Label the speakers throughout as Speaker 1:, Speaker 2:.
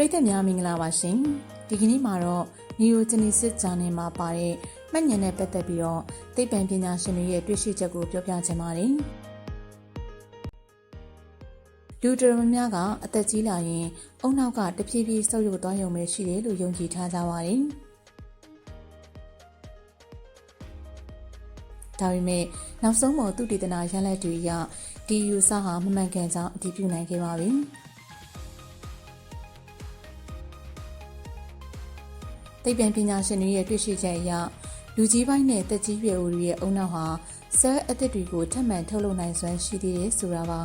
Speaker 1: ပရိသတ်များမင်္ဂလာပါရှင်ဒီကနေ့မှာတော့ Neogenesis ဂျာနယ်မှာပါတဲ့မှတ်ဉာဏ်နဲ့ပတ်သက်ပြီးတော့သိပ္ပံပညာရှင်တွေရဲ့တွေ့ရှိချက်ကိုပြောပြချင်ပါတယ်လူတော်များကအသက်ကြီးလာရင်အုံနောက်ကတဖြည်းဖြည်းဆုပ်ယုပ်သွားရုံပဲရှိတယ်လို့ယုံကြည်ထားကြပါတယ်ဒါပေမဲ့နောက်ဆုံးပေါ်သုတေသနရလဒ်တွေအရဒီယူဆဟာမမှန်ကန်ကြောင်းအတည်ပြုနိုင်ခဲ့ပါပြီသိပ္ပံပညာရှင်တွေရဲ့တွေ့ရှိချက်အရလူကြီးပိုင်းနဲ့သက်ကြီးရွယ်အိုတွေရဲ့အုံနောက်ဟာဆဲလ်အသစ်တွေကိုထပ်မံထုတ်လုပ်နိုင်စွမ်းရှိသေးတယ်ဆိုတာပါ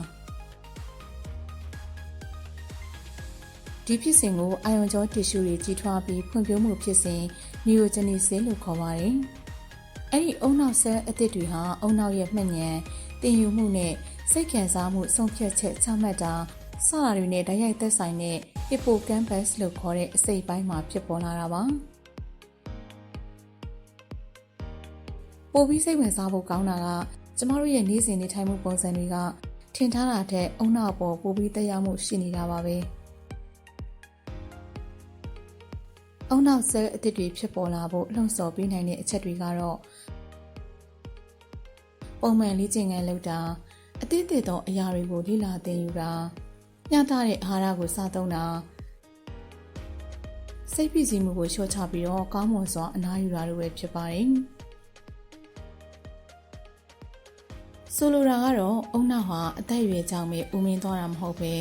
Speaker 1: ဒီဖြစ်စဉ်ကိုအာယွန်ကြောတစ်ရှူတွေကြီးထွားပြီးဖွံ့ဖြိုးမှုဖြစ်စဉ် Neogenesis လို့ခေါ်ပါတယ်အဲ့ဒီအုံနောက်ဆဲလ်အသစ်တွေဟာအုံနောက်ရဲ့မှတ်ဉာဏ်တင်ယူမှုနဲ့စိတ်ခံစားမှုဆုံးဖြတ်ချက်ချမှတ်တာစတာတွေနဲ့တိုက်ရိုက်သက်ဆိုင်တဲ့ hippocampus လို့ခေါ်တဲ့အစိတ်ပိုင်းမှာဖြစ်ပေါ်လာတာပါပိုပြီးစိတ်ဝင်စားဖို့ကောင်းတာကကျမတို့ရဲ့နေ့စဉ်နေထိုင်မှုပုံစံတွေကထင်ထားတာတဲ့အုံနောက်ပေါ်ပိုပြီးသက်ရောက်မှုရှိနေတာပါပဲအုံနောက်ဆဲလ်အသစ်တွေဖြစ်ပေါ်လာဖို့လှုံ့ဆော်ပေးနိုင်တဲ့အချက်တွေကတော့ပုံမှန်လေ့ကျင့်ခန်းလုပ်တာအသစ်သောအရာတွေကိုလေ့လာသင်ယူတာမျှတတဲ့အာဟာရကိုစားသုံးတာစိတ်ဖိစီးမှုကိုလျှော့ချပြီးတော့ကောင်းမွန်စွာအနားယူတာတို့ပဲဖြစ်ပါတယ်ဆိုလိုတာကတော့အုံနောက်ဟာအသက်အရွယ်ကြောင့်ပဲဦးမင်းသွားတာမဟုတ်ပဲ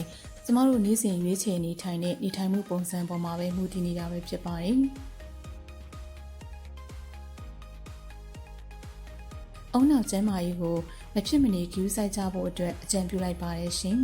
Speaker 1: ကျမတို့နေ့စဉ်ရွေးချယ်နေထိုင်တဲ့နေထိုင်မှုပုံစံပေါ်မှာပဲမူတည်နေတာပဲဖြစ်ပါတယ်အုံနောက်ကျန်းမာရေးကိုမဖြစ်မနေဂရုစိုက်ကြဖို့အတွက်အကြံပြုလိုက်ပါတယ်ရှင်